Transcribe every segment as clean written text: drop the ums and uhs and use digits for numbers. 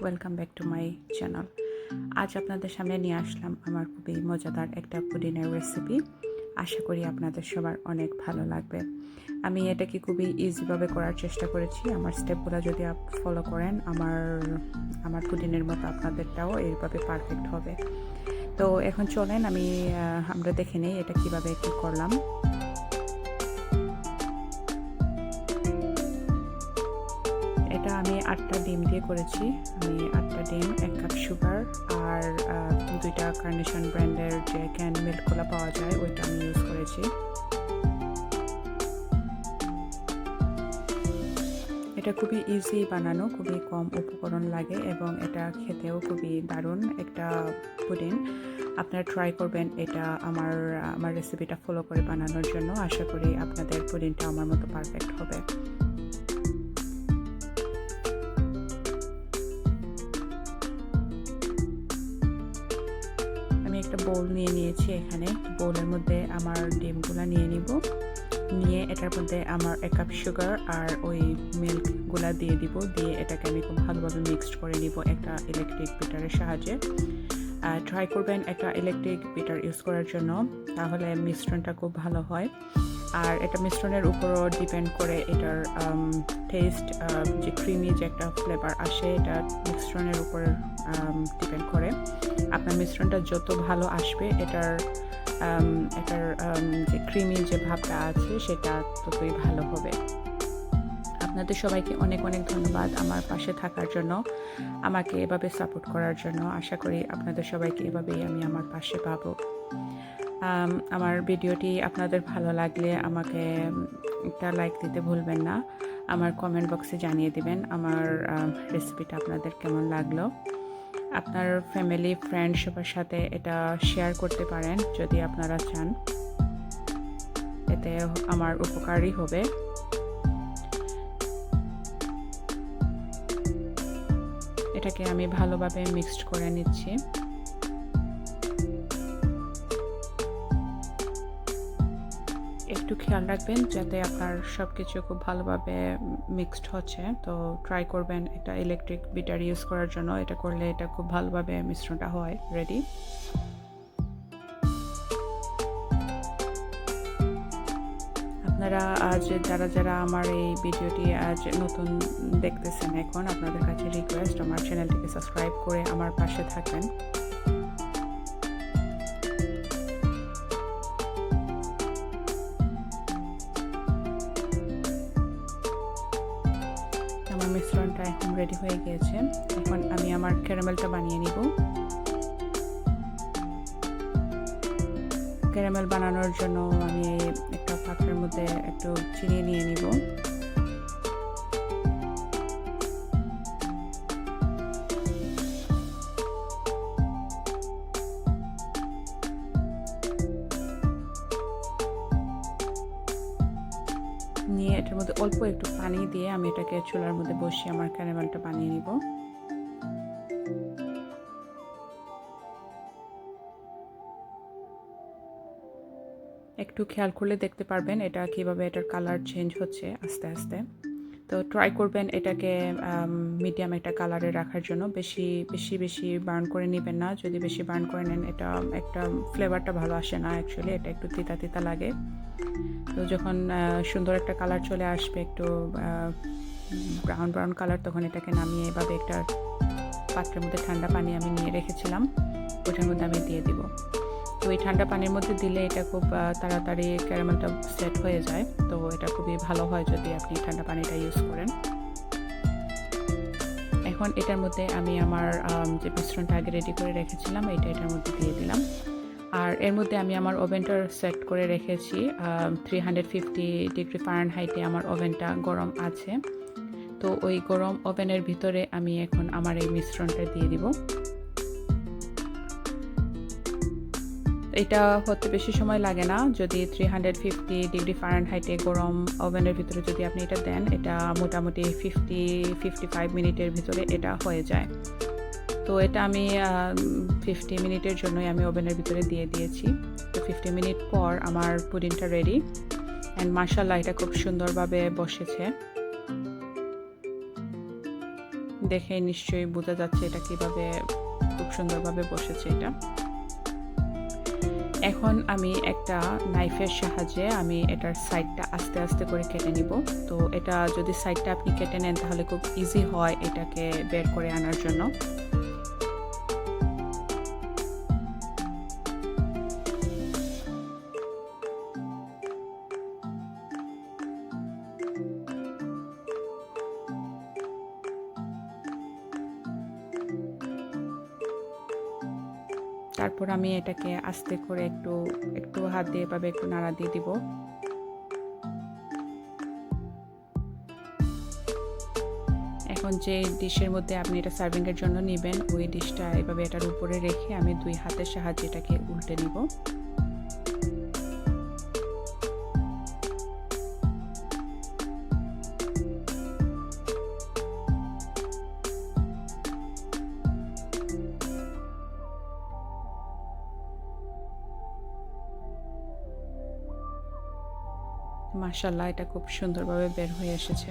Welcome back to my channel. আজ আপনাদের সামনে নিয়ে আসলাম আমার খুবই মজাদার একটা পুডিংয়ের রেসিপি। আশা করি আপনাদের সবার অনেক ভালো লাগবে। আমি এটাকে খুবই ইজিভাবে করার চেষ্টা করেছি। আমার স্টেপগুলো যদি ফলো করেন আমার পুডিংয়ের মতো আপনাদেরটাও এইভাবে পারফেক্ট হবে। তো এখন চলেন আমরা দেখে নিই এটা কিভাবে কি করলাম। এটা আমি 8টা ডিম দিয়ে করেছি। আমি 8টা ডিম, 1 কাপ সুগার আর 2টা কার্নেশন ব্র্যান্ডের যে ক্যান মিল্কগুলো পাওয়া যায় ওইটা আমি ইউজ করেছি। এটা খুবই ইজি বানানো, খুবই কম উপকরণ লাগে এবং এটা খেতেও খুবই দারুণ একটা পুডিং। আপনারা ট্রাই করবেন এটা আমার রেসিপিটা ফলো করে বানানোর জন্য। আশা করি আপনাদের পুডিংটা আমার মতো পারফেক্ট হবে। আমি একটা বোল নিয়ে নিয়েছি। এখানে বোলের মধ্যে আমার ডিমগুলো নিয়ে নিয়ে এটার মধ্যে আমার 1 কাপ সুগার আর ওই মিল্কগুলা দিয়ে দিব। দিয়ে এটাকে আমি খুব ভালোভাবে মিক্সড করে নিব একটা ইলেকট্রিক বিটারের সাহায্যে। ট্রাই করবেন একটা ইলেকট্রিক বিটার ইউজ করার জন্য, তাহলে মিশ্রণটা খুব ভালো হয়। আর এটা মিশ্রণের উপরও ডিপেন্ড করে এটার টেস্ট, যে ক্রিমি যে একটা ফ্লেভার আসে এটা মিশ্রণের উপর ডিপেন্ড করে। আপনার মিশ্রণটা যত ভালো আসবে এটার যে ক্রিমি যে ভাবটা আছে সেটা ততই ভালো হবে। আপনাদের সবাইকে অনেক অনেক ধন্যবাদ আমার পাশে থাকার জন্য, আমাকে এভাবে সাপোর্ট করার জন্য। আশা করি আপনাদের সবাইকে এভাবেই আমি আমার পাশে পাবো। আমার ভিডিওটি আপনাদের ভালো লাগলে আমাকে একটা লাইক দিতে ভুলবেন না। আমার কমেন্ট বক্সে জানিয়ে দিবেন আমার রেসিপিটা আপনাদের কেমন লাগলো। আপনার ফ্যামিলি ফ্রেন্ড সবার সাথে এটা শেয়ার করতে পারেন যদি আপনারা চান, এতে আমার উপকারই হবে। এটাকে আমি ভালোভাবে মিক্সড করে নিচ্ছি। একটু খেয়াল রাখবেন যাতে আপনার সব কিছু খুব ভালোভাবে মিক্সড হচ্ছে। তো ট্রাই করবেন একটা ইলেকট্রিক বিটার ইউজ করার জন্য। এটা করলে এটা খুব ভালোভাবে মিশ্রণটা হয় রেডি। আপনারা যারা আমার এই ভিডিওটি আজ নতুন দেখতেছেন, এখন আপনাদের কাছে রিকোয়েস্ট আমার চ্যানেলটিকে সাবস্ক্রাইব করে আমার পাশে থাকবেন। আমার মিশ্রণটা এখন রেডি হয়ে গিয়েছে। এখন আমি আমার ক্যারামেলটা বানিয়ে নিব। ক্যারামেল বানানোর জন্য আমি একটা পাত্রের মধ্যে একটু চিনি নিয়ে নিব। নিয়ে এটার মধ্যে অল্প একটু পানি দিয়ে আমি এটাকে চুলার মধ্যে বসিয়ে আমার ক্যারামেলটা বানিয়ে নিব। একটু খেয়াল করলে দেখতে পারবেন এটা কিভাবে এটার কালার চেঞ্জ হচ্ছে আস্তে আস্তে। তো ট্রাই করবেন এটাকে মিডিয়াম একটা কালারে রাখার জন্য। বেশি বার্ন করে নেবেন না। যদি বেশি বার্ন করে নেন এটা একটা ফ্লেভারটা ভালো আসে না, অ্যাকচুয়ালি এটা একটু তিতা তিতা লাগে। তো যখন সুন্দর একটা কালার চলে আসবে, একটু ব্রাউন কালার, তখন এটাকে নামিয়ে এভাবে একটা পাত্রের মধ্যে ঠান্ডা পানি আমি নিয়ে রেখেছিলাম ওটার মধ্যে আমি দিয়ে দিব। তো এই ঠান্ডা পানির মধ্যে দিলে এটা খুব তাড়াতাড়ি ক্যারামেলটা সেট হয়ে যায়। তো এটা খুবই ভালো হয় যদি আপনি ঠান্ডা পানিটা ইউজ করেন। এখন এটার মধ্যে আমি আমার যে মিশ্রণটা আগে রেডি করে রেখেছিলাম এটার মধ্যে দিয়ে দিলাম। আর এর মধ্যে আমি আমার ওভেনটা সেট করে রেখেছি 350 ডিগ্রি ফারেনহাইটে আমার ওভেনটা গরম আছে। তো ওই গরম ওভেনের ভিতরে আমি এখন আমার এই মিশ্রণটা দিয়ে দিব। এটা হতে বেশি সময় লাগে না। যদি 350 ডিগ্রি ফারেনহাইটে গরম ওভেনের ভিতরে যদি আপনি এটা দেন, এটা মোটামুটি 50-55 মিনিটের ভিতরে এটা হয়ে যায়। তো এটা আমি 50 মিনিটের জন্যই আমি ওভেনের ভিতরে দিয়ে দিয়েছি। তো 50 মিনিট পর আমার পুডিংটা রেডি। অ্যান্ড মাশাআল্লাহ এটা খুব সুন্দরভাবে বসেছে। দেখে নিশ্চয়ই বোঝা যাচ্ছে এটা কিভাবে খুব সুন্দরভাবে বসেছে এটা। এখন আমি একটা নাইফের সাহায্যে আমি এটার সাইডটা আস্তে আস্তে করে কেটে নিব। তো এটা যদি সাইডটা আপনি কেটে নেন তাহলে খুব ইজি হয় এটাকে বের করে আনার জন্য। তারপর আমি এটাকে আস্তে করে একটু হাত দিয়ে এভাবে একটু নাড়া দিয়ে দিব। এখন যে ডিশের মধ্যে আপনি এটা সার্ভিংয়ের জন্য নেবেন ওই ডিশটা এভাবে এটার উপরে রেখে আমি 2 হাতের সাহায্যে এটাকে উল্টে নিব। মাশাআল্লাহ এটা খুব সুন্দরভাবে বের হয়ে এসেছে।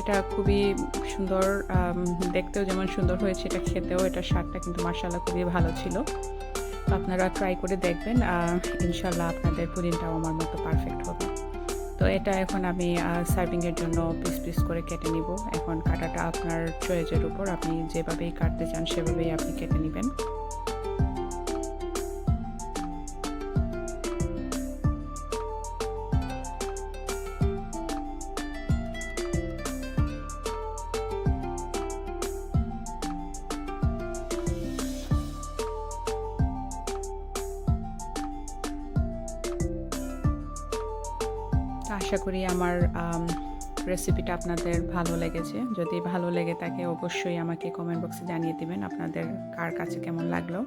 এটা খুবই সুন্দর, দেখতেও যেমন সুন্দর হয়েছে এটা খেতেও এটার স্বাদটা কিন্তু মাশাআল্লাহ খুবই ভালো ছিল। তো আপনারা ট্রাই করে দেখবেন, ইনশাআল্লাহ আপনাদের পুডিংটাও আমার মতো পারফেক্ট হবে। তো এটা এখন আমি সার্ভিংয়ের জন্য পিস পিস করে কেটে নিব। এখন কাটাটা আপনার চয়েসের উপর, আপনি যেভাবেই কাটতে চান সেভাবেই আপনি কেটে নেবেন। আশা করি আমার রেসিপিটা আপনাদের ভালো লেগেছে। যদি ভালো লেগে থাকে অবশ্যই আমাকে কমেন্ট বক্সে জানিয়ে দিবেন আপনাদের কার কাছে কেমন লাগলো।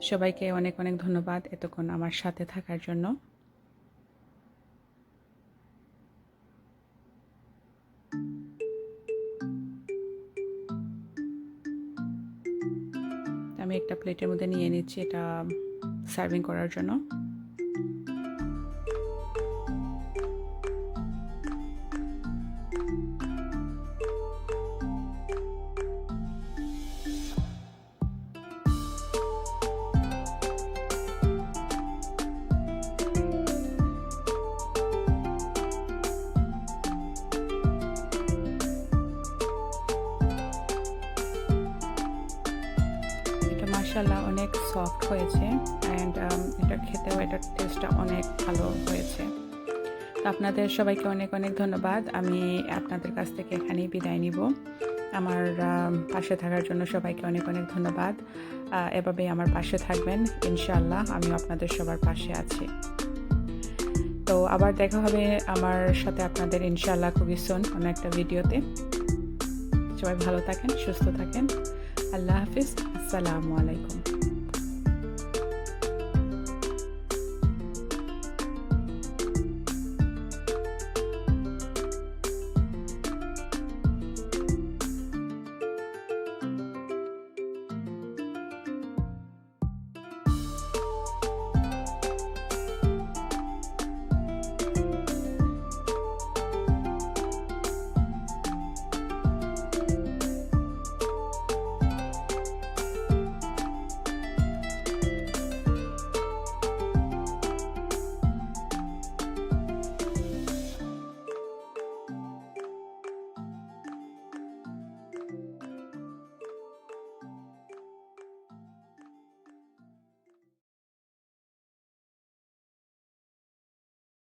সবাইকে অনেক অনেক ধন্যবাদ এতক্ষণ আমার সাথে থাকার জন্য। আমি একটা প্লেটের মধ্যে নিয়ে নিচ্ছি এটা সার্ভিং করার জন্য। মাশাআল্লাহ অনেক সফট হয়েছে অ্যান্ড এটা খেতেও এটার টেস্টটা অনেক ভালো হয়েছে। তো আপনাদের সবাইকে অনেক অনেক ধন্যবাদ। আমি আপনাদের কাছ থেকে এখানেই বিদায় নিব। আমার পাশে থাকার জন্য সবাইকে অনেক অনেক ধন্যবাদ। এভাবেই আমার পাশে থাকবেন ইনশাআল্লাহ, আমিও আপনাদের সবার পাশে আছি। তো আবার দেখা হবে আমার সাথে আপনাদের ইনশাআল্লাহ খুবই সুন অন্য একটা ভিডিওতে। সবাই ভালো থাকেন, সুস্থ থাকেন। আল্লাহ হাফিজ, আসসালামু আলাইকুম।